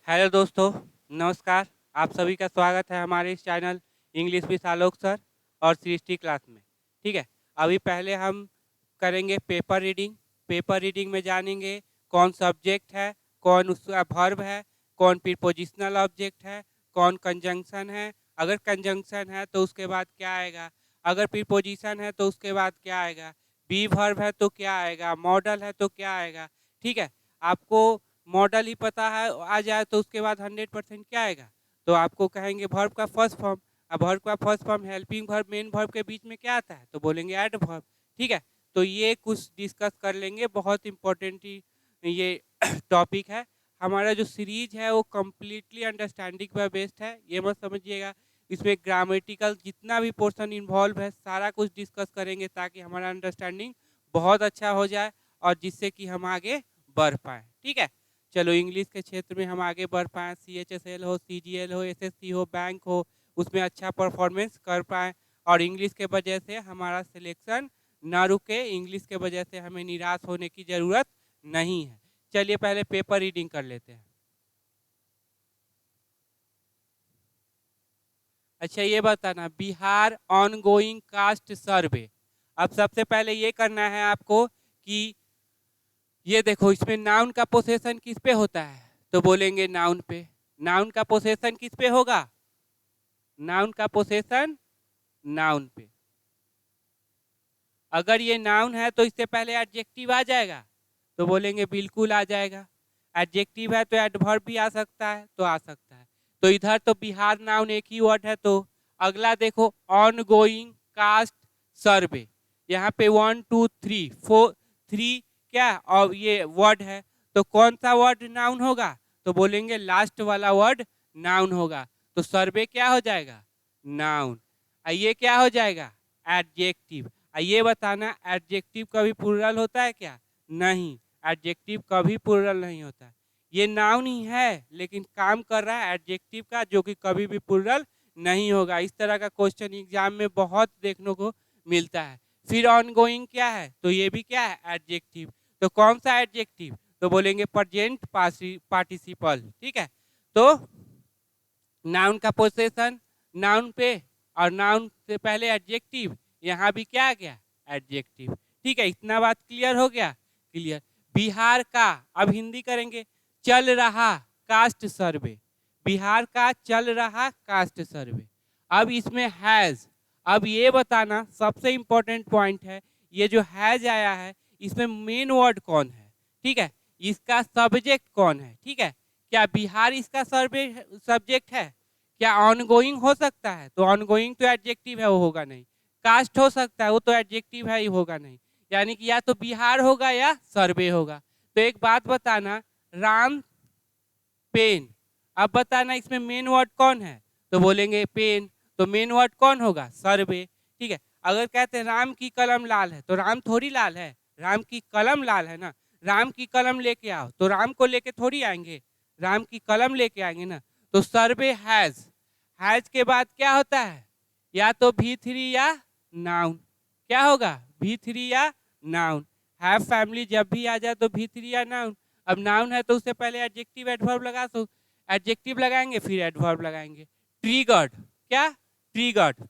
Hello दोस्तों, नमस्कार। आप सभी का स्वागत है हमारे इस channel English with Alok sir और सृष्टि क्लास में। ठीक है, अभी पहले हम करेंगे पेपर रीडिंग। पेपर रीडिंग में जानेंगे कौन सब्जेक्ट है, कौन उसका वर्ब है, कौन प्रीपोजिशनल ऑब्जेक्ट है, कौन कंजंक्शन है। अगर कंजंक्शन है तो उसके बाद क्या आएगा, अगर प्रीपोजिशन है तो उसके बाद क्या आएगा, बी वर्ब है तो क्या आएगा, मॉडल है तो क्या आएगा। ठीक है, आपको मॉडल ही पता है आ जाए तो उसके बाद 100% क्या आएगा, तो आपको कहेंगे वर्ब का फर्स्ट फॉर्म। अब वर्ब का first form helping verb main verb के बीच में क्या आता है, तो बोलेंगे एडवर्ब। ठीक है, तो ये कुछ डिस्कस कर लेंगे, बहुत इंपॉर्टेंट ये टॉपिक है। हमारा जो सीरीज है वो कम्प्लीटली अंडरस्टैंडिंग पर बेस्ड है, ये मत समझिएगा इसमें ग्रामेटिकल जितना भी पोर्शन इन्वॉल्व है सारा कुछ डिस्कस करेंगे ताकि हमारा अंडरस्टैंडिंग बहुत अच्छा हो जाए और जिससे कि हम आगे बढ़ पाए। ठीक है, चलो इंग्लिश के क्षेत्र में हम आगे बढ़ पाएँ, CHSL हो, CGL हो, SSC हो, बैंक हो, उसमें अच्छा परफॉर्मेंस कर पाएँ और इंग्लिश के वजह से हमारा सिलेक्शन ना रुके, इंग्लिश के वजह से हमें निराश होने की ज़रूरत नहीं है। चलिए पहले पेपर रीडिंग कर लेते हैं। अच्छा ये बताना, बिहार ऑनगोइंग कास्ट सर्वे। अब सबसे पहले ये करना है आपको कि ये देखो इसमें नाउन का पोसेशन किस पे होता है, तो बोलेंगे नाउन पे। नाउन का पोसेशन किस पे होगा, नाउन का पोसेशन नाउन पे। अगर ये नाउन है तो इससे पहले एडजेक्टिव आ जाएगा, तो बोलेंगे बिल्कुल आ जाएगा। एडजेक्टिव है तो एडवर्ब भी आ सकता है, तो आ सकता है। तो इधर तो बिहार नाउन एक ही वर्ड है, तो अगला देखो ऑन गोइंग कास्ट सर्वे। यहाँ पे 1 2 3 4 3 क्या और ये वर्ड है, तो कौन सा वर्ड नाउन होगा, तो बोलेंगे लास्ट वाला वर्ड नाउन होगा। तो सर्वे क्या हो जाएगा, नाउन। ये क्या हो जाएगा, एडजेक्टिव। ये बताना एडजेक्टिव कभी प्लूरल होता है क्या, नहीं, एडजेक्टिव कभी प्लूरल नहीं होता है। ये नाउन ही है लेकिन काम कर रहा है एडजेक्टिव का, जो कि कभी भी प्लूरल नहीं होगा। इस तरह का क्वेश्चन एग्जाम में बहुत देखने को मिलता है। फिर ऑनगोइंग क्या है, तो ये भी क्या है, एडजेक्टिव। तो कौन सा एडजेक्टिव, तो बोलेंगे प्रेजेंट पार्टिसिपल। ठीक है, तो नाउन का पोसेशन नाउन पे और नाउन से पहले एडजेक्टिव, यहाँ भी क्या आ गया, एडजेक्टिव। ठीक है, इतना बात क्लियर हो गया, क्लियर। बिहार का, अब हिंदी करेंगे, चल रहा कास्ट सर्वे। बिहार का चल रहा कास्ट सर्वे। अब इसमें हैज, अब ये बताना सबसे इंपॉर्टेंट पॉइंट है, ये जो हैज आया है इसमें मेन वर्ड कौन है। ठीक है, इसका सब्जेक्ट कौन है। ठीक है, क्या बिहार इसका सर्वे सब्जेक्ट है, क्या ऑनगोइंग हो सकता है, तो ऑनगोइंग तो एडजेक्टिव है, वो होगा नहीं। कास्ट हो सकता है, वो तो एडजेक्टिव है, ही होगा नहीं। यानी कि या तो बिहार होगा या सर्वे होगा। तो एक बात बताना, राम पेन, अब बताना इसमें मेन वर्ड कौन है, तो बोलेंगे पेन, तो मेन वर्ड कौन होगा, सर्वे। ठीक है, अगर कहते हैं राम की कलम लाल है, तो राम थोड़ी लाल है, राम की कलम लाल है ना। राम की कलम लेके आओ, तो राम को लेके थोड़ी आएंगे, राम की कलम लेके आएंगे ना। तो सर्वे हैज के बाद क्या होता है, या तो V3 या नाउन। क्या होगा, V3 या नाउन। हैव फैमिली जब भी आ जाए तो V3 या नाउन। अब नाउन है तो उससे पहले एडजेक्टिव एडवर्ब लगा, तो एडजेक्टिव लगाएंगे फिर एडवर्ब लगाएंगे। ट्रिगर्ड, क्या, ट्रिगर्ड।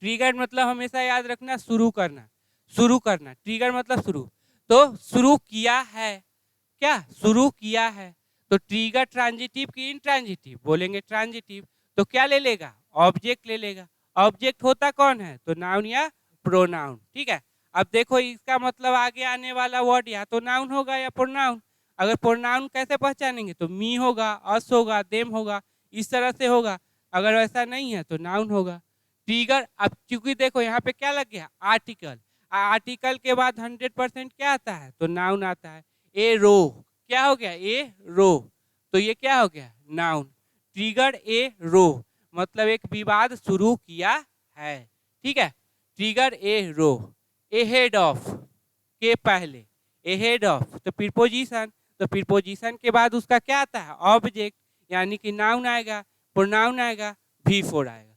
ट्रिगर्ड मतलब हमेशा याद रखना, शुरू करना, शुरू करना। ट्रिगर मतलब शुरू, तो शुरू किया है, क्या, शुरू किया है। तो ट्रिगर ट्रांजिटिव की इंट्रांजिटिव, बोलेंगे ट्रांजिटिव। तो क्या ले लेगा, ऑब्जेक्ट ले लेगा। ऑब्जेक्ट होता कौन है, तो नाउन या प्रोनाउन। ठीक है, अब देखो इसका मतलब आगे आने वाला वर्ड या तो नाउन होगा या प्रोनाउन। अगर प्रोनाउन कैसे पहचानेंगे, तो मी होगा, अस होगा, देम होगा, इस तरह से होगा। अगर वैसा नहीं है तो नाउन होगा। ट्रिगर, अब चूंकि देखो यहाँ पे क्या लग गया, आर्टिकल। आर्टिकल के बाद 100% क्या आता है, तो नाउन आता है। ए रो, क्या हो गया, ए रो, तो ये क्या हो गया, नाउन। ट्रिगर ए रो मतलब एक विवाद शुरू किया है। ठीक है, trigger a row. Ahead of के पहले, एहेड ऑफ तो प्रीपोजिशन, तो प्रीपोजिशन के बाद उसका क्या आता है, ऑब्जेक्ट, यानी कि नाउन आएगा, प्रोनाउन आएगा, V4 आएगा।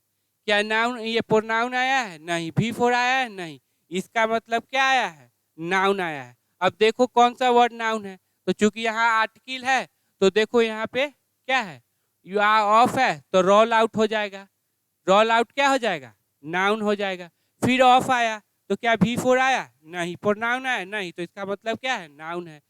क्या नाउन ये प्रोनाउन आया है, नहीं। V4 आया है, नहीं। इसका मतलब क्या आया है, नाउन आया है। अब देखो कौन सा वर्ड नाउन है, तो चूंकि यहाँ आर्टिकल है तो देखो यहाँ पे क्या है, यू आर ऑफ है तो रोल आउट हो जाएगा, रोल आउट क्या हो जाएगा, नाउन हो जाएगा। फिर ऑफ आया तो क्या V4 आया, नहीं। प्रोनाउन आया, नहीं, तो इसका मतलब क्या है, नाउन है।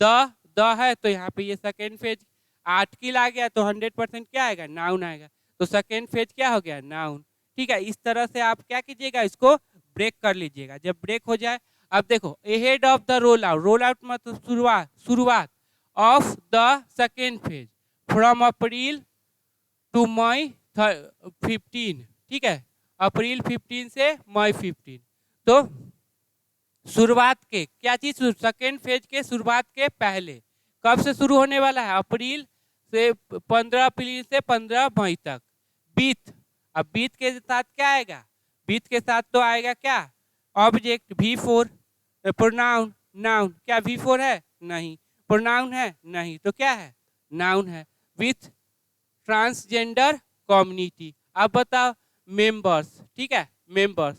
द है तो यहाँ पे ये सेकेंड फेज आर्टिकल आ गया तो 100% क्या आएगा, नाउन आएगा। तो सेकेंड फेज क्या हो गया, नाउन। ठीक है, इस तरह से आप क्या कीजिएगा, इसको ब्रेक कर लीजिएगा। जब ब्रेक हो जाए, अब देखो ahead of the roll out, roll out मतलब शुरुआत, शुरुआत of the second phase from April to May 15, ठीक है, अप्रैल 15 से मई 15। तो शुरुआत के क्या चीज, सेकेंड फेज के शुरुआत के पहले, कब से शुरू होने वाला है, अप्रैल से 15 अप्रैल से 15 मई तक। बीत, अब बीत के साथ क्या आएगा, बीत के साथ तो आएगा क्या, ऑब्जेक्ट V4, प्रोनाउन, नाउन, क्या V4 है, नहीं। प्रोनाउन है, नहीं, तो क्या है, नाउन है। विथ ट्रांसजेंडर कम्युनिटी, अब बताओ मेंबर्स, ठीक है, मेंबर्स,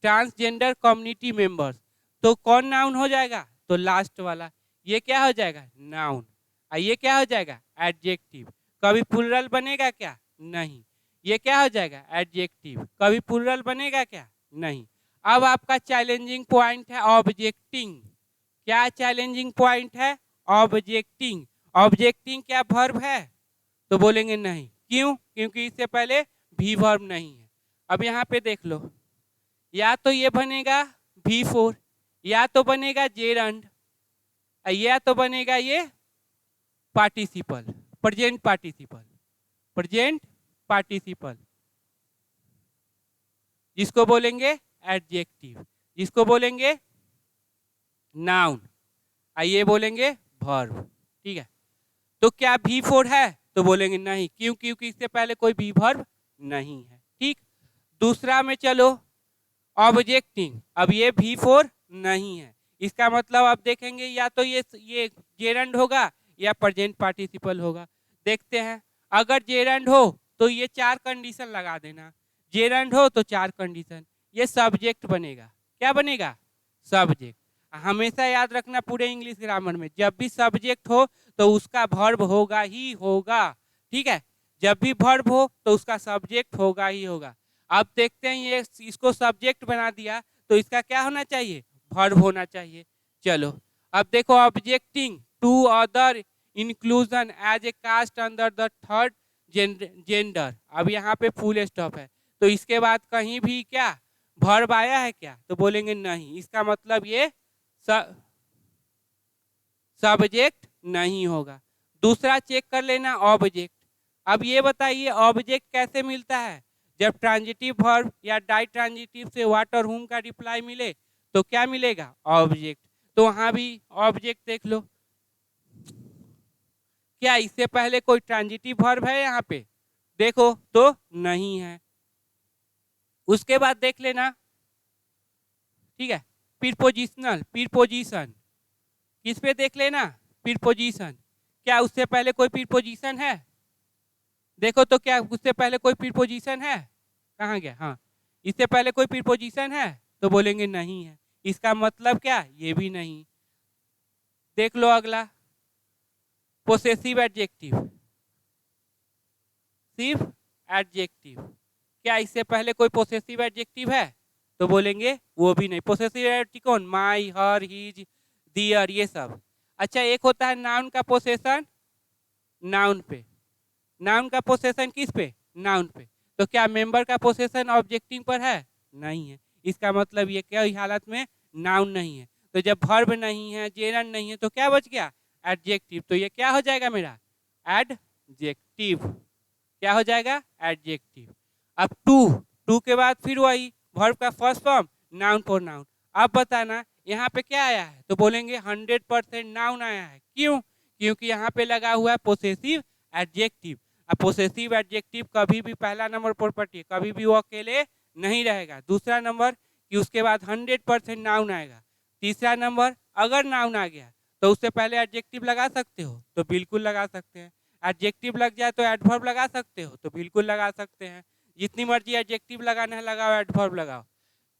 ट्रांसजेंडर कम्युनिटी मेंबर्स, तो कौन नाउन हो जाएगा, तो लास्ट वाला, ये क्या हो जाएगा, नाउन। ये क्या हो जाएगा, एडजेक्टिव। कभी प्लूरल बनेगा क्या, नहीं। ये क्या हो जाएगा, एडजेक्टिव। कभी प्लूरल बनेगा क्या, नहीं। अब आपका चैलेंजिंग पॉइंट है ऑब्जेक्टिंग। क्या चैलेंजिंग पॉइंट है, ऑब्जेक्टिंग। ऑब्जेक्टिंग क्या वर्ब है, तो बोलेंगे नहीं, क्यों, क्योंकि इससे पहले भी वर्ब नहीं है। अब यहाँ पे देख लो, या तो ये बनेगा V4, या तो बनेगा जेरंड, या तो बनेगा ये participle, present participle, present participle, जिसको बोलेंगे एडजेक्टिव, जिसको बोलेंगे नाउन, ये बोलेंगे वर्ब, ठीक है। तो क्या V4 है, तो बोलेंगे नहीं, क्यों, क्योंकि इससे पहले कोई भी वर्ब नहीं है, ठीक। दूसरा में चलो, ऑब्जेक्टिंग, अब ये V4 नहीं है, इसका मतलब अब देखेंगे या तो ये जेरंड होगा या प्रेजेंट पार्टिसिपल होगा। देखते हैं, अगर जेरंड हो तो ये 4 कंडीशन लगा देना, जेरंड हो तो 4 कंडीशन, ये सब्जेक्ट बनेगा, क्या बनेगा, सब्जेक्ट। हमेशा याद रखना पूरे इंग्लिश ग्रामर में, जब भी सब्जेक्ट हो तो उसका वर्ब होगा ही होगा, ठीक है। जब भी वर्ब हो तो उसका सब्जेक्ट होगा ही होगा। अब देखते हैं, ये इसको सब्जेक्ट बना दिया तो इसका क्या होना चाहिए, वर्ब होना चाहिए। चलो अब देखो, objecting to other inclusion as a caste under the third gender, अब यहाँ पे फुल स्टॉप है, तो इसके बाद कहीं भी क्या वर्ब आया है क्या, तो बोलेंगे नहीं, इसका मतलब ये सब्जेक्ट नहीं होगा। दूसरा चेक कर लेना, ऑब्जेक्ट। अब ये बताइए ऑब्जेक्ट कैसे मिलता है, जब ट्रांजिटिव वर्ब या डाई ट्रांजिटिव से व्हाट और हुम का रिप्लाई मिले तो क्या मिलेगा, ऑब्जेक्ट। तो वहां भी ऑब्जेक्ट देख लो, क्या इससे पहले कोई ट्रांजिटिव वर्ब है यहाँ पे, देखो तो नहीं है। उसके बाद देख लेना, ठीक है, प्रीपोजिशनल, प्रीपोजिशन, किस पे देख लेना, प्रीपोजिशन, क्या उससे पहले कोई प्रीपोजिशन है, देखो तो क्या उससे पहले कोई प्रीपोजिशन है, कहाँ गया, हाँ, इससे पहले कोई प्रीपोजिशन है, तो बोलेंगे नहीं है, इसका मतलब क्या, ये भी नहीं। देख लो अगला, पोसेसिव एडजेक्टिव, सिर्फ एडजेक्टिव, क्या इससे पहले कोई पोसेसिव एडजेक्टिव है, तो बोलेंगे वो भी नहीं। पोसेसिव एडजेक्टिव कौन, माई, हर, हिज, दियर, ये सब। अच्छा, एक होता है नाउन का पोसेशन, नाउन पे, नाउन का पोसेशन किस पे, नाउन पे, तो क्या मेंबर का पोसेशन ऑब्जेक्टिव पर है, नहीं है, इसका मतलब ये क्या हालत में नाउन नहीं है। तो जब वर्ब नहीं है, जेरंड नहीं है, तो क्या बच गया, एडजेक्टिव, तो ये क्या हो जाएगा मेरा, एडजेक्टिव, क्या हो जाएगा, एडजेक्टिव। अब टू के बाद फिर वही वर्ब का फर्स्ट फॉर्म, नाउन प्रोनाउन। अब बताना यहाँ पे क्या आया है, तो बोलेंगे 100% नाउन आया है, क्यों, क्योंकि यहाँ पे लगा हुआ है पोसेसिव एडजेक्टिव। अब पोसेसिव एडजेक्टिव कभी भी पहला नंबर प्रॉपर्टी है, कभी भी वो अकेले नहीं रहेगा। दूसरा नंबर कि उसके बाद 100% नाउन आएगा। तीसरा नंबर, अगर नाउन आ गया तो उससे पहले एडजेक्टिव लगा सकते हो, तो बिल्कुल लगा सकते हैं। एडजेक्टिव लग जाए तो एडवर्ब लगा सकते हो, तो बिल्कुल लगा सकते हैं, जितनी मर्जी एडजेक्टिव लगाना है लगाओ, एडवर्ब लगाओ।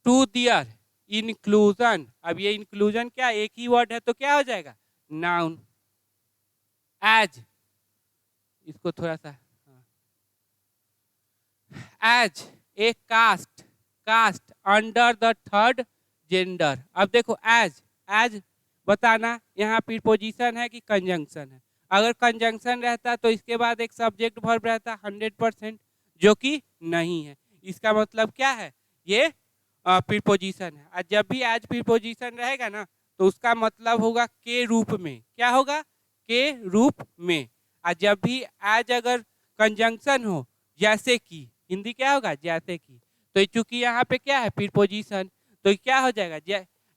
टू दियर इंक्लूजन, अब ये इंक्लूजन क्या एक ही वर्ड है तो क्या हो जाएगा, नाउन। एज, इसको थोड़ा सा, as a caste, caste under the third gender. अब देखो एज, एज बताना यहाँ प्रीपोजिशन है कि कंजंक्शन है। अगर कंजंक्शन रहता तो इसके बाद एक सब्जेक्ट वर्ब रहता 100%, जो कि नहीं है। इसका मतलब क्या है, ये प्रीपोजिशन है। और जब भी एज प्रीपोजिशन रहेगा ना तो उसका मतलब होगा के रूप में। क्या होगा, के रूप में। और जब भी एज अगर कंजंक्शन हो, जैसे कि, हिंदी क्या होगा, जैसे कि, तो चूंकि यहाँ पे क्या है प्रीपोजिशन, तो क्या हो जाएगा,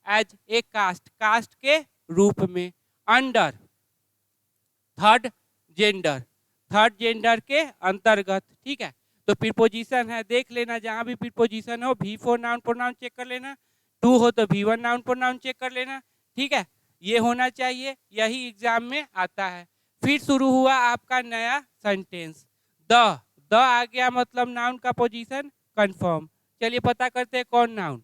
एज ए कास्ट, कास्ट के रूप में, under third gender, third gender के अंतर्गत। ठीक है, तो प्रीपोजिशन है, देख लेना जहां भी प्रीपोजिशन हो V4 नाउन प्रोनाउन चेक कर लेना, टू हो तो V1 नाउन प्रोनाउन चेक कर लेना। ठीक है, ये होना चाहिए, यही एग्जाम में आता है। फिर शुरू हुआ आपका नया सेंटेंस, द आ गया, मतलब नाउन का पोजीशन कंफर्म। चलिए पता करते हैं कौन नाउन,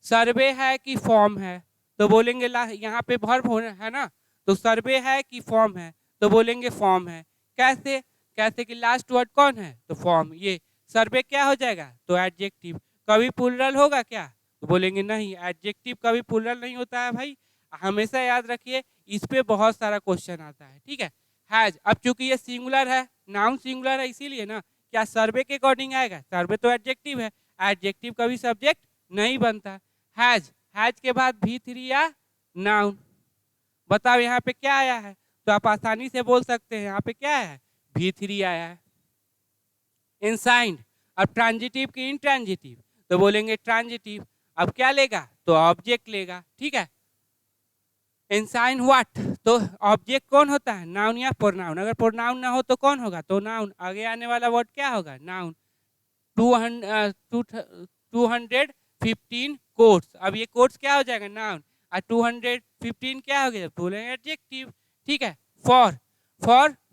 सर्वे है कि फॉर्म है, तो बोलेंगे यहाँ पे वर्ब होना है ना, तो सर्वे है कि फॉर्म है, तो बोलेंगे फॉर्म है। कैसे, कैसे कि लास्ट वर्ड कौन है, तो फॉर्म। ये सर्वे क्या हो जाएगा, तो एडजेक्टिव। कभी प्लुरल होगा क्या, तो बोलेंगे नहीं, एडजेक्टिव कभी प्लुरल नहीं होता है भाई, हमेशा याद रखिए, इस पे बहुत सारा क्वेश्चन आता है। ठीक है, हैज, अब चूंकि ये सिंगुलर है, नाउन सिंगुलर है, इसीलिए ना, क्या सर्वे के अकॉर्डिंग आएगा, सर्वे तो एडजेक्टिव है, एडजेक्टिव कभी सब्जेक्ट नहीं बनता। हैज, हैज के बाद V3 या नाउन, बताओ यहाँ पे क्या आया है, तो आप आसानी से बोल सकते हैं यहाँ पे क्या है, V3 आया है। इंसाइंड, अब ट्रांजिटिव की इंट्रांजिटिव, तो बोलेंगे ट्रांजिटिव। अब क्या लेगा, तो ऑब्जेक्ट लेगा। ठीक है, इंसाइन व्हाट, तो ऑब्जेक्ट कौन होता है, नाउन या प्रोनाउन। अगर प्रोनाउन ना हो तो कौन होगा, तो नाउन। आगे आने वाला वर्ड क्या होगा, नाउन। 215 कोट्स, अब ये कोट्स क्या हो जाएगा, नाउन। और 215 क्या हो गया, बोलेंगे एडजेक्टिव। ठीक है, फॉर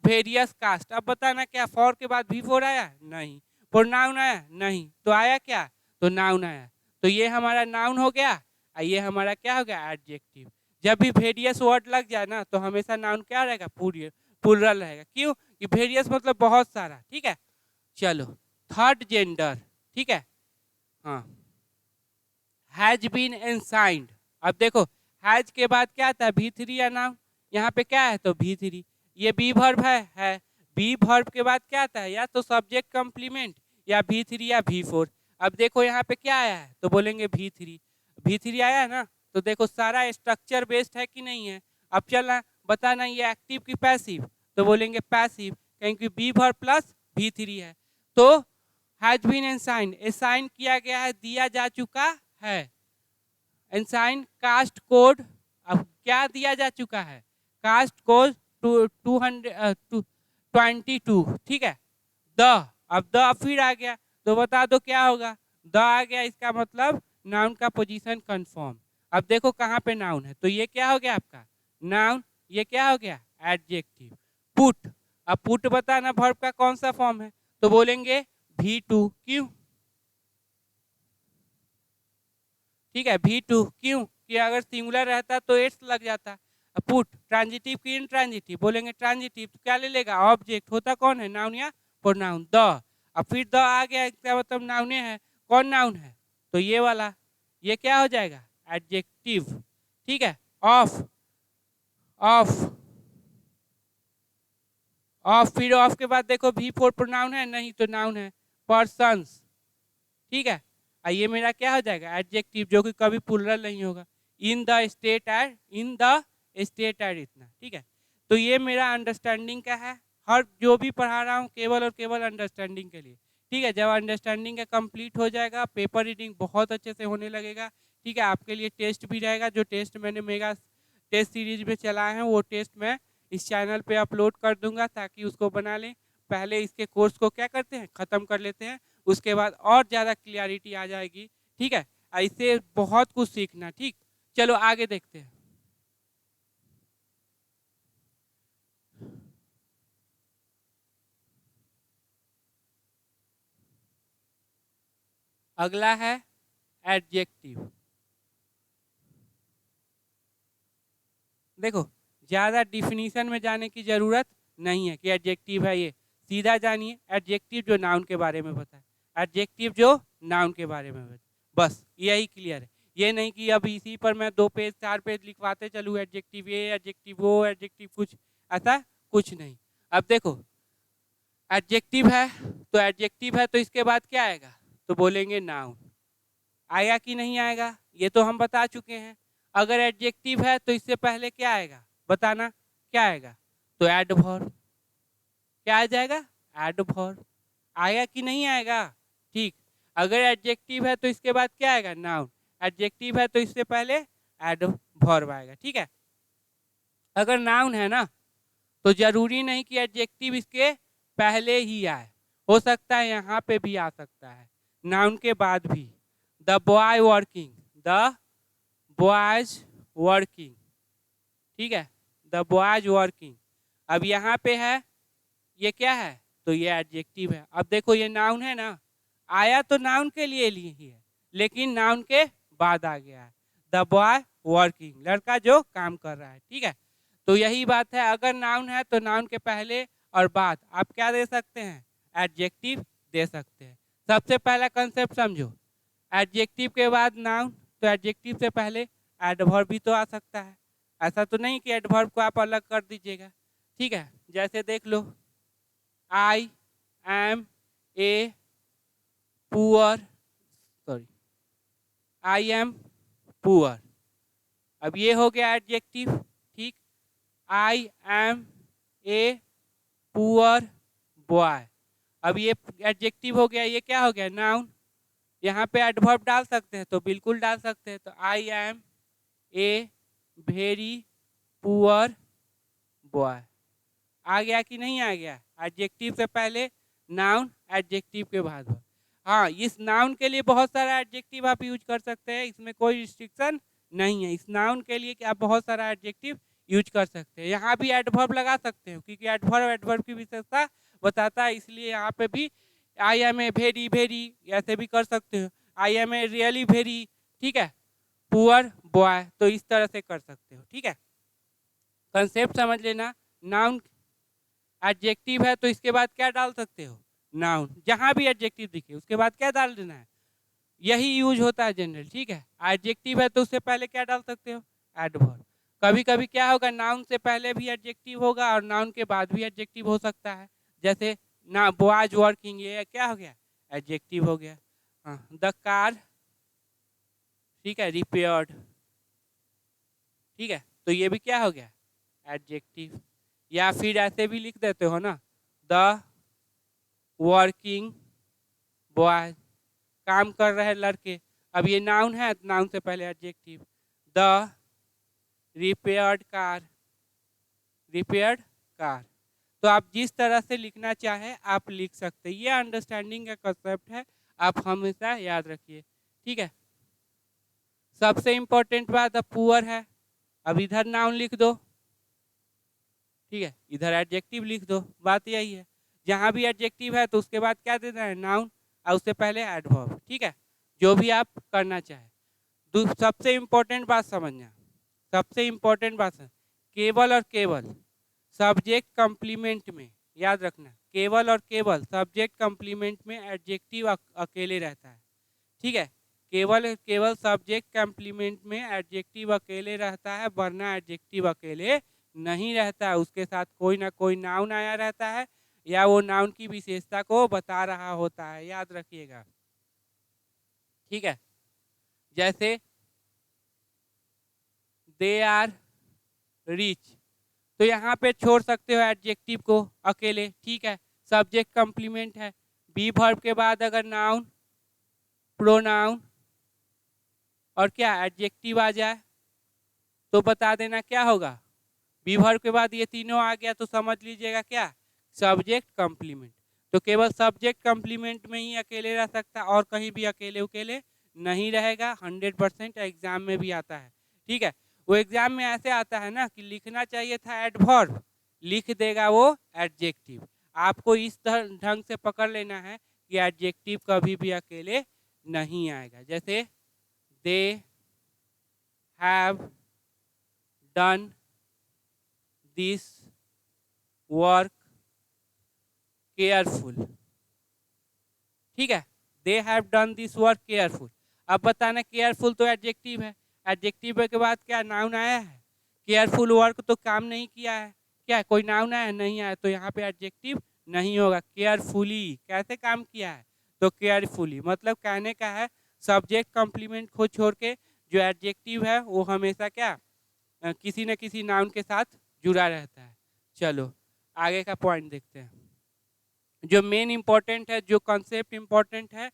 वेरियस कास्ट, अब बताना क्या, फॉर के बाद V4 आया, नहीं। प्रोनाउन आया, नहीं, तो आया क्या, तो नाउन आया। तो ये हमारा नाउन हो गया, और ये हमारा क्या हो गया, एडजेक्टिव। जब भी वेरियस वर्ड लग जाए ना तो हमेशा नाउन क्या रहेगा, प्लुरल रहेगा। क्यों, कि वेरियस मतलब बहुत सारा। ठीक है, चलो थर्ड जेंडर। ठीक है, हाँ, हैज बीन एनसाइंड। अब देखो हैज के बाद क्या आता है, V3 या नाउन, यहाँ पे क्या है, तो V3। ये बी वर्ब है, बी वर्ब के बाद क्या आता है, या तो सब्जेक्ट कंप्लीमेंट, या V3 या V4। अब देखो यहाँ पे क्या आया है, तो बोलेंगे V3, V3 आया है ना, तो देखो सारा स्ट्रक्चर बेस्ड है कि नहीं है। अब चलना बताना ये एक्टिव की पैसिव, तो बोलेंगे पैसिव, क्योंकि बी वर्ब प्लस V3 है। तो हैज बीन एनसाइंड, असाइन किया गया है, दिया जा चुका है। एनसाइन कास्ट कोड, अब क्या दिया जा चुका है, कास्ट कोड 22। ठीक है, द, अब द फिर आ गया, तो बता दो क्या होगा, द आ गया, इसका मतलब नाउन का पोजीशन कंफर्म। अब देखो कहाँ पे नाउन है, तो ये क्या हो गया आपका नाउन, ये क्या हो गया एडजेक्टिव। पुट, अब पुट बताना वर्ब का कौन सा फॉर्म है, तो बोलेंगे V2। क्यों, ठीक है, V2 क्यों, कि अगर सिंगुलर रहता तो एट्स लग जाता। पुट, ट्रांजिटिव की इंट्रांजिटिव, बोलेंगे ट्रांजिटिव, तो क्या ले लेगा, ऑब्जेक्ट। होता कौन है, नाउन या प्रोनाउन, द। अब फिर द आ गया, क्या मतलब नाउने है, कौन नाउन है, तो ये वाला, ये क्या हो जाएगा एडजेक्टिव। ठीक है, ऑफ, ऑफ, ऑफ, फिर ऑफ के बाद देखो V4 प्रोनाउन है, नहीं तो नाउन है, पर्सन्स। ठीक है, ये मेरा क्या हो जाएगा एडजेक्टिव, जो कि कभी प्लुरल नहीं होगा। In the state aid, in the state aid, इतना। ठीक है, तो ये मेरा अंडरस्टैंडिंग का है, हर जो भी पढ़ा रहा हूँ केवल और केवल अंडरस्टैंडिंग के लिए। ठीक है, जब अंडरस्टैंडिंग का कंप्लीट हो जाएगा, पेपर रीडिंग बहुत अच्छे से होने लगेगा। ठीक है, आपके लिए टेस्ट भी रहेगा, जो टेस्ट मैंने मेगा टेस्ट सीरीज में चलाए हैं वो टेस्ट मैं इस चैनल पे अपलोड कर दूंगा, ताकि उसको बना लें। पहले इसके कोर्स को क्या करते हैं, ख़त्म कर लेते हैं, उसके बाद और ज़्यादा क्लियरिटी आ जाएगी। ठीक है, इससे बहुत कुछ सीखना। ठीक, चलो आगे देखते हैं। अगला है एडजेक्टिव। देखो ज़्यादा डिफिनीशन में जाने की ज़रूरत नहीं है कि एडजेक्टिव है ये, सीधा जानिए एडजेक्टिव जो नाउन के बारे में बताए, एडजेक्टिव जो नाउन के बारे में बताए, बस यही क्लियर है। ये नहीं कि अब इसी पर मैं 2 पेज 4 पेज लिखवाते चलूँ, एडजेक्टिव ये एडजेक्टिव वो एडजेक्टिव कुछ, ऐसा कुछ नहीं। अब देखो एडजेक्टिव है तो एडजेक्टिव है तो इसके बाद क्या आएगा, तो बोलेंगे नाउन। आएगा कि नहीं आएगा ये तो हम बता चुके हैं। अगर एडजेक्टिव है तो इससे पहले क्या आएगा बताना, क्या आएगा, तो एडवर्ब। क्या आ जाएगा, एडवर्ब। आएगा कि नहीं आएगा, ठीक। अगर एडजेक्टिव है तो इसके बाद क्या आएगा, नाउन। एडजेक्टिव है तो इससे पहले एडवर्ब आएगा, ठीक है। अगर नाउन है ना तो जरूरी नहीं कि एडजेक्टिव इसके पहले ही आए, हो सकता है यहाँ पे भी आ सकता है, नाउन के बाद भी। The boy working, the boys working, ठीक है, द बॉयज वर्किंग। अब यहाँ पे है, ये क्या है, तो ये एडजेक्टिव है। अब देखो ये नाउन है ना, आया तो नाउन के लिए ही है, लेकिन नाउन के बाद आ गया है। द बॉय वर्किंग, लड़का जो काम कर रहा है, ठीक है। तो यही बात है, अगर नाउन है तो नाउन के पहले और बाद आप क्या दे सकते हैं, एडजेक्टिव दे सकते हैं। सबसे पहला कंसेप्ट समझो, एडजेक्टिव के बाद नाउन, तो एडजेक्टिव से पहले एडवर्ब भी तो आ सकता है। ऐसा तो नहीं कि एडवर्ब को आप अलग कर दीजिएगा, ठीक है। जैसे देख लो, I am a poor, sorry, I am poor. अब ये हो गया एडजेक्टिव, ठीक। I am a poor boy, अब ये एडजेक्टिव हो गया, ये क्या हो गया, नाउन। यहाँ पे एडवर्ब डाल सकते हैं तो बिल्कुल डाल सकते हैं, तो I am a very poor boy. आ गया कि नहीं आ गया, एडजेक्टिव से पहले नाउन, एडजेक्टिव के बाद वर्ब। हाँ, इस नाउन के लिए बहुत सारा एडजेक्टिव आप यूज कर सकते हैं, इसमें कोई रिस्ट्रिक्शन नहीं है। इस नाउन के लिए कि आप बहुत सारा एडजेक्टिव यूज कर सकते हैं। यहाँ भी एडवर्ब लगा सकते हो क्योंकि एडवर्ब एडवर्ब की विशेषता बताता है, इसलिए यहाँ पे भी I am a very very ऐसे भी कर सकते हो, I am a really very, ठीक है, पुअर बॉय, तो इस तरह से कर सकते हो, ठीक है। कंसेप्ट समझ लेना, नाउन एडजेक्टिव है तो इसके बाद क्या डाल सकते हो, नाउन। जहां भी एडजेक्टिव दिखे उसके बाद क्या डाल देना है, यही यूज होता है जनरल, ठीक है। एडजेक्टिव है तो उससे पहले क्या डाल सकते हो, एडवर्ब। कभी कभी क्या होगा, नाउन से पहले भी एडजेक्टिव होगा और नाउन के बाद भी एडजेक्टिव हो सकता है। जैसे ना बॉयज वर्किंग, ये क्या हो गया, एडजेक्टिव हो गया। हाँ, द कार, ठीक है, रिपेयर्ड, ठीक है, तो ये भी क्या हो गया, एडजेक्टिव। या फिर ऐसे भी लिख देते हो ना, द वर्किंग बॉय, काम कर रहे लड़के। अब ये नाउन है, नाउन से पहले adjective. The repaired car, repaired car. तो आप जिस तरह से लिखना चाहे आप लिख सकते हैं, ये अंडरस्टैंडिंग का कंसेप्ट है, आप हमेशा याद रखिए, ठीक है। सबसे इंपॉर्टेंट बात अब पुअर है, अब इधर नाउन लिख दो, ठीक है, इधर एडजेक्टिव लिख दो, बात यही है। जहां भी एडजेक्टिव है तो उसके बाद क्या देना है, नाउन, और उससे पहले एडवर्ब, ठीक है, जो भी आप करना चाहे। सबसे इंपॉर्टेंट बात समझना, सबसे इंपॉर्टेंट बात है, केवल और केवल सब्जेक्ट कंप्लीमेंट में, याद रखना, केवल और केवल सब्जेक्ट कंप्लीमेंट में एडजेक्टिव अकेले रहता है, ठीक है। केवल केवल सब्जेक्ट कंप्लीमेंट में एडजेक्टिव अकेले रहता है, वरना एडजेक्टिव अकेले नहीं रहता है, उसके साथ कोई ना कोई नाउन आया रहता है या वो नाउन की विशेषता को बता रहा होता है, याद रखिएगा, ठीक है। जैसे दे आर रिच, तो यहाँ पे छोड़ सकते हो एडजेक्टिव को अकेले, ठीक है, सब्जेक्ट कंप्लीमेंट है। बी वर्ब के बाद अगर नाउन, प्रोनाउन और क्या एडजेक्टिव आ जाए तो बता देना क्या होगा, बी वर्ब के बाद ये तीनों आ गया तो समझ लीजिएगा क्या, सब्जेक्ट कंप्लीमेंट। तो केवल सब्जेक्ट कंप्लीमेंट में ही अकेले रह सकता है, और कहीं भी अकेले उकेले नहीं रहेगा। 100% एग्जाम में भी आता है, ठीक है। वो एग्जाम में ऐसे आता है ना कि लिखना चाहिए था एडवर्ब, लिख देगा वो एडजेक्टिव। आपको इस ढंग से पकड़ लेना है कि एडजेक्टिव कभी भी अकेले नहीं आएगा। जैसे they have done this work careful, ठीक है, they have done this work careful. अब बताना केयरफुल तो एडजेक्टिव है, एडजेक्टिव के बाद क्या नाउन आया है? केयरफुल वर्क तो काम नहीं किया है, क्या कोई नाउन आया? नहीं आया, तो यहाँ पे एडजेक्टिव नहीं होगा। केयरफुली कैसे काम किया है? तो केयरफुली मतलब कहने का है सब्जेक्ट कॉम्प्लीमेंट को छोड़ के जो एडजेक्टिव है वो हमेशा क्या किसी न किसी नाउन के साथ जुड़ा रहता है। चलो आगे का पॉइंट देखते हैं। जो मेन इंपॉर्टेंट है, जो कॉन्सेप्ट इंपॉर्टेंट है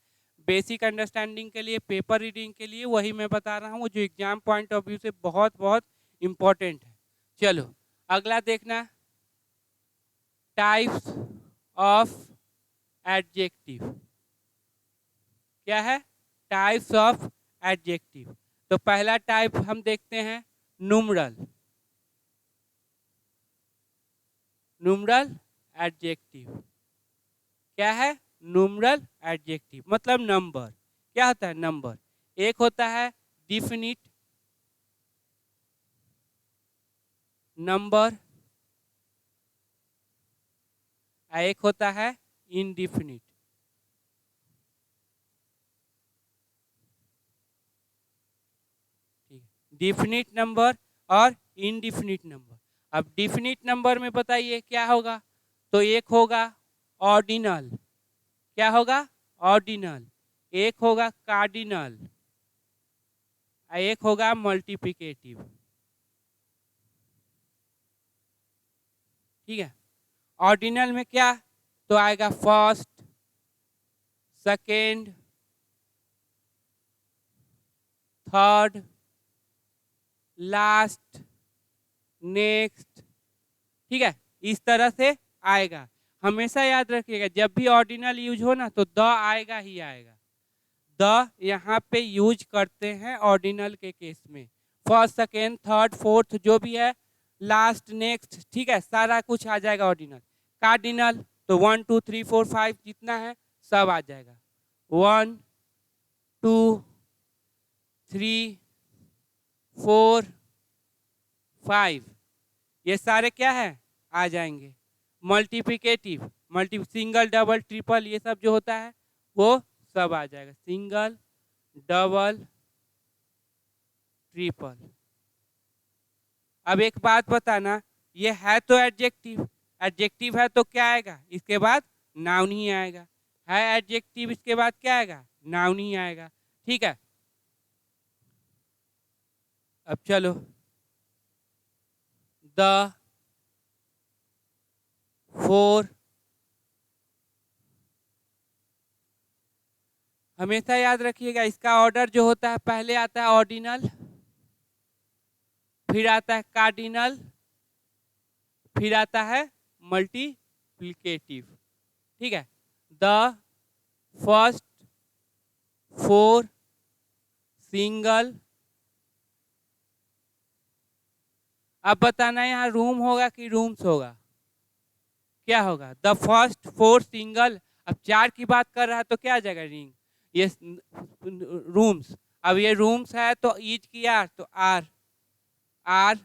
बेसिक अंडरस्टैंडिंग के लिए, पेपर रीडिंग के लिए, वही मैं बता रहा हूँ, जो एग्जाम पॉइंट ऑफ व्यू से बहुत बहुत इंपॉर्टेंट है। चलो अगला देखना, टाइप्स ऑफ एडजेक्टिव। क्या है? Types of adjective. तो पहला टाइप हम देखते हैं न्यूमरल। न्यूमरल एडजेक्टिव क्या है? न्यूमरल एडजेक्टिव मतलब नंबर। क्या होता है? नंबर। एक होता है डिफिनिट नंबर, एक होता है इनडिफिनिट। ठीक है, डिफिनिट नंबर और इनडिफिनिट नंबर। अब डिफिनिट नंबर में बताइए क्या होगा? तो एक होगा ऑर्डिनल। क्या होगा? ऑर्डिनल। एक होगा कार्डिनल, एक होगा मल्टीप्लिकेटिव। ठीक है, ऑर्डिनल में क्या तो आएगा? First, second, third, last, next. ठीक है, इस तरह से आएगा। हमेशा याद रखिएगा जब भी ऑर्डिनल यूज हो ना तो द आएगा ही आएगा। द यहाँ पे यूज करते हैं ऑर्डिनल के केस में। फर्स्ट, सेकेंड, थर्ड, फोर्थ जो भी है, लास्ट, नेक्स्ट, ठीक है, सारा कुछ आ जाएगा ऑर्डिनल। कार्डिनल तो 1 2 3 4 5 जितना है सब आ जाएगा। 1 2 3 4 5 ये सारे क्या है? आ जाएंगे। मल्टीप्लिकेटिव सिंगल, डबल, ट्रिपल ये सब जो होता है वो सब आ जाएगा। Single, double, triple. अब एक बात बताना, ये है तो एडजेक्टिव, एडजेक्टिव है तो क्या आएगा? इसके बाद नाउन ही आएगा। है एडजेक्टिव, इसके बाद क्या आएगा? नाउन ही आएगा। ठीक है, अब चलो द, फोर। हमेशा याद रखिएगा इसका ऑर्डर जो होता है पहले आता है ऑर्डिनल, फिर आता है कार्डिनल, फिर आता है मल्टीप्लिकेटिव। ठीक है, द, फर्स्ट, फोर, सिंगल। अब बताना यहाँ रूम होगा कि रूम्स होगा? क्या होगा? The first, four, single. अब चार की बात कर रहा है तो क्या आ जाएगा? रिंग। ये रूम्स। अब ये रूम्स है तो ईच की आर तो आर, आर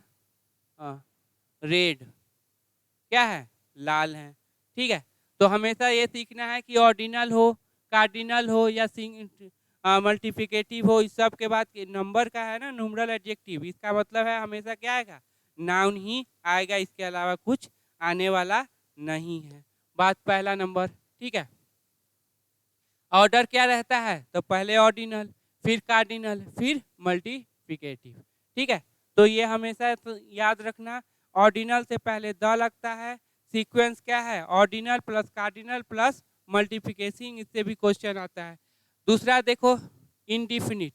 रेड। क्या है? लाल है। ठीक है, तो हमेशा ये सीखना है कि ऑर्डिनल हो, कार्डिनल हो या मल्टीप्लिकेटिव हो, इस सब के बाद नंबर का है ना न्यूमरल एडजेक्टिव, इसका मतलब है हमेशा क्या आएगा? नाउन ही आएगा, इसके अलावा कुछ आने वाला नहीं है। बात पहला नंबर। ठीक है, ऑर्डर क्या रहता है? तो पहले ऑर्डिनल, फिर कार्डिनल, फिर मल्टीप्लिकेटिव। ठीक है, तो ये हमेशा तो याद रखना, ऑर्डिनल से पहले द लगता है। सीक्वेंस क्या है? Ordinal plus cardinal plus multiplication. इससे भी क्वेश्चन आता है। दूसरा देखो इनडिफिनिट।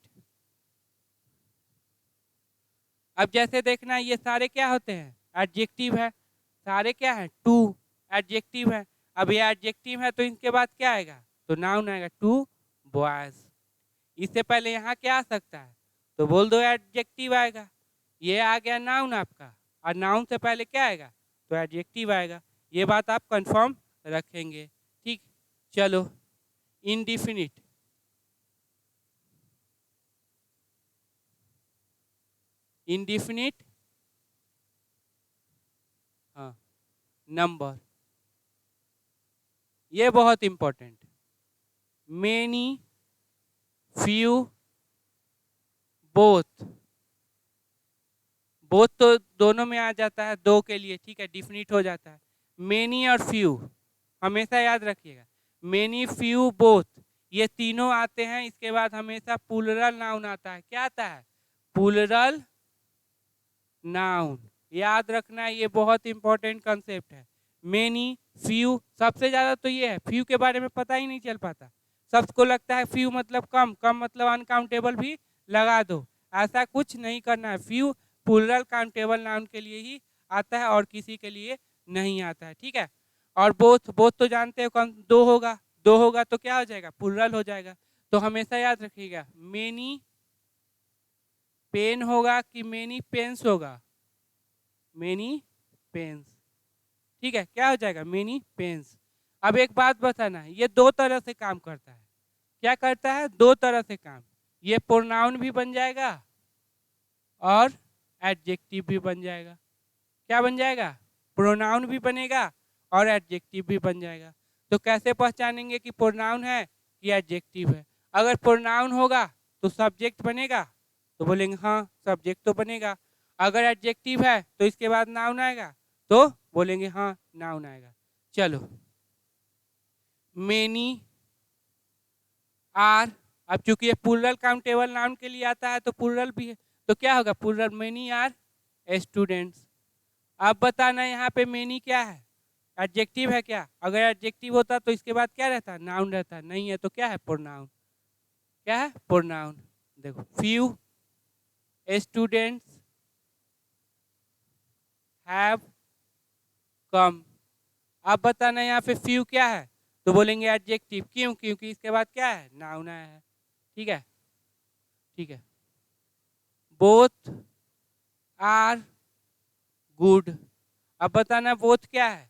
अब जैसे देखना ये सारे क्या होते हैं? एडजेक्टिव है। सारे क्या है? टू एडजेक्टिव है। अब ये एडजेक्टिव है तो इनके बाद क्या आएगा? तो नाउन आएगा। Two boys. इससे पहले यहाँ क्या आ सकता है? तो बोल दो एडजेक्टिव आएगा। ये आ गया नाउन आपका, और नाउन से पहले क्या आएगा? तो एडजेक्टिव आएगा। ये बात आप कंफर्म रखेंगे। ठीक, चलो इनडिफिनिट। इनडिफिनिट हाँ, नंबर। ये बहुत important. Many, few, both. Both तो दोनों में आ जाता है, दो के लिए, ठीक है, डिफिनिट हो जाता है। मेनी और फ्यू हमेशा याद रखिएगा, मेनी, फ्यू, बोथ, ये तीनों आते हैं। इसके बाद हमेशा प्लूरल नाउन आता है। क्या आता है? Plural noun. याद रखना, ये बहुत इंपॉर्टेंट कंसेप्ट है। मेनी, फ्यू, सबसे ज्यादा तो ये है, फ्यू के बारे में पता ही नहीं चल पाता। सबको लगता है फ्यू मतलब कम, कम मतलब अनकाउंटेबल भी लगा दो। ऐसा कुछ नहीं करना है। फ्यू प्लूरल काउंटेबल नाउन के लिए ही आता है और किसी के लिए नहीं आता है, ठीक है। और बोथ, बोथ तो जानते हो कौन, दो होगा, दो होगा तो क्या हो जाएगा? प्लूरल हो जाएगा। तो हमेशा याद रखिएगा, मेनी पेन होगा कि मेनी पेन्स होगा? मेनी पेन्स, ठीक है, क्या हो जाएगा? Many pens. अब एक बात बताना, ये दो तरह से काम करता है। क्या करता है? दो तरह से काम। ये प्रोनाउन भी बन जाएगा और एडजेक्टिव भी बन जाएगा। क्या बन जाएगा? प्रोनाउन भी बनेगा और एडजेक्टिव भी बन जाएगा। तो कैसे पहचानेंगे कि प्रोनाउन है कि एडजेक्टिव है? अगर प्रोनाउन होगा तो सब्जेक्ट बनेगा, तो बोलेंगे हाँ सब्जेक्ट तो बनेगा। अगर एडजेक्टिव है तो इसके बाद नाउन आएगा, तो बोलेंगे हाँ नाउन आएगा। चलो, मेनी, आर, अब चूंकि ये प्लूरल काउंटेबल नाउन के लिए आता है तो प्लूरल भी है, तो क्या होगा? Plural, many are students. अब बताना यहाँ पे मेनी क्या है? एडजेक्टिव है क्या? अगर एडजेक्टिव होता तो इसके बाद क्या रहता? नाउन रहता। नहीं है तो क्या है? प्रोनाउन। क्या है? प्रोनाउन। देखो, फ्यू स्टूडेंट्स हैव कम। अब बताना यहाँ पे फ्यू क्या है? तो बोलेंगे एडजेक्टिव। क्यों? क्योंकि इसके बाद क्या है? नाउन आया है, ठीक है, ठीक है। Both are good. अब बताना बोथ क्या है?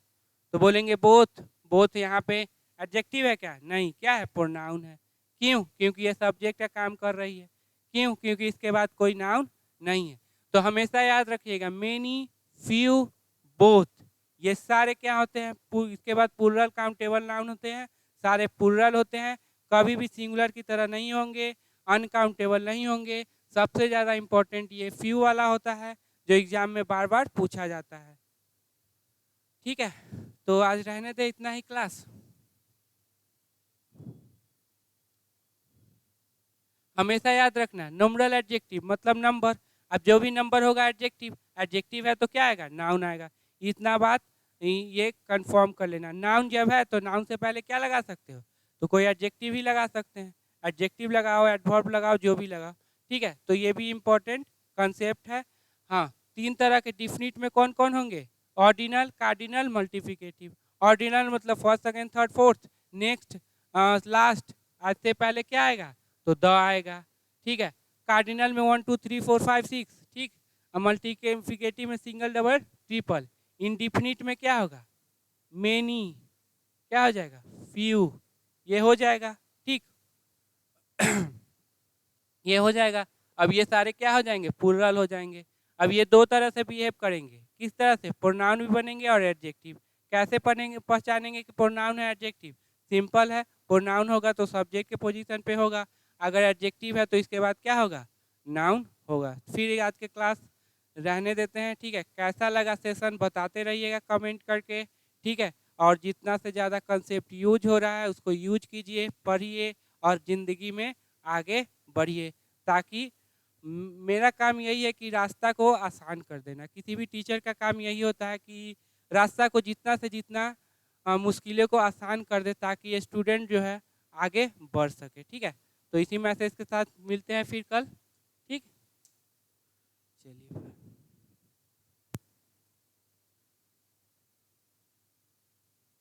तो बोलेंगे बोथ, बोथ यहाँ पे एडजेक्टिव है क्या? नहीं, क्या है? प्रोनाउन है। क्यों? क्योंकि ये सब्जेक्ट का काम कर रही है। क्यों? क्योंकि इसके बाद कोई नाउन नहीं है। तो हमेशा याद रखिएगा, मेनी, फ्यू, बोथ, ये सारे क्या होते हैं? इसके बाद प्लूरल काउंटेबल नाउन होते हैं, सारे प्लूरल होते हैं, कभी भी सिंगुलर की तरह नहीं होंगे, अनकाउंटेबल नहीं होंगे। सबसे ज़्यादा इंपॉर्टेंट ये फ्यू वाला होता है, जो एग्जाम में बार बार पूछा जाता है, ठीक है। तो आज रहने दे इतना ही क्लास। हमेशा याद रखना, नंबरल एडजेक्टिव मतलब नंबर। अब जो भी नंबर होगा एडजेक्टिव, एडजेक्टिव है तो क्या आएगा? नाउन आएगा। इतना बात ये कंफर्म कर लेना। नाउन जब है तो नाउन से पहले क्या लगा सकते हो? तो कोई एडजेक्टिव ही लगा सकते हैं। एडजेक्टिव लगाओ, एडवर्ब लगाओ, जो भी लगाओ, ठीक है। तो ये भी इंपॉर्टेंट कंसेप्ट है। हाँ, तीन तरह के डिफिनिट में कौन कौन होंगे? Ordinal, cardinal, multiplicative. ऑर्डिनल मतलब first, second, third, fourth, next, last. आज से पहले क्या आएगा? तो द आएगा, ठीक है। कार्डिनल में 1 2 3 4 5 6, ठीक। मल्टीप्लिकेटिव में सिंगल, डबल, ट्रिपल। इंडिफिनिट में क्या होगा? मेनी, क्या हो जाएगा? फ्यू, ये हो जाएगा, ठीक। ये हो जाएगा। अब ये सारे क्या हो जाएंगे? प्लूरल हो जाएंगे। अब ये दो तरह से बिहेव करेंगे। किस तरह से? प्रोनाउन भी बनेंगे और एडजेक्टिव। कैसे पढ़ेंगे, पहचानेंगे कि प्रोनाउन है एडजेक्टिव? सिंपल है, प्रोनाउन होगा तो सब्जेक्ट के पोजीशन पे होगा, अगर एडजेक्टिव है तो इसके बाद क्या होगा? नाउन होगा। फिर आज के क्लास रहने देते हैं, ठीक है। कैसा लगा सेशन बताते रहिएगा कमेंट करके, ठीक है। और जितना से ज़्यादा कंसेप्ट यूज हो रहा है उसको यूज कीजिए, पढ़िए और ज़िंदगी में आगे बढ़िए, ताकि मेरा काम यही है कि रास्ता को आसान कर देना। किसी भी टीचर का काम यही होता है कि रास्ता को जितना से जितना मुश्किलों को आसान कर दे, ताकि ये स्टूडेंट जो है आगे बढ़ सके, ठीक है। तो इसी मैसेज के साथ मिलते हैं फिर कल, ठीक। चलिए।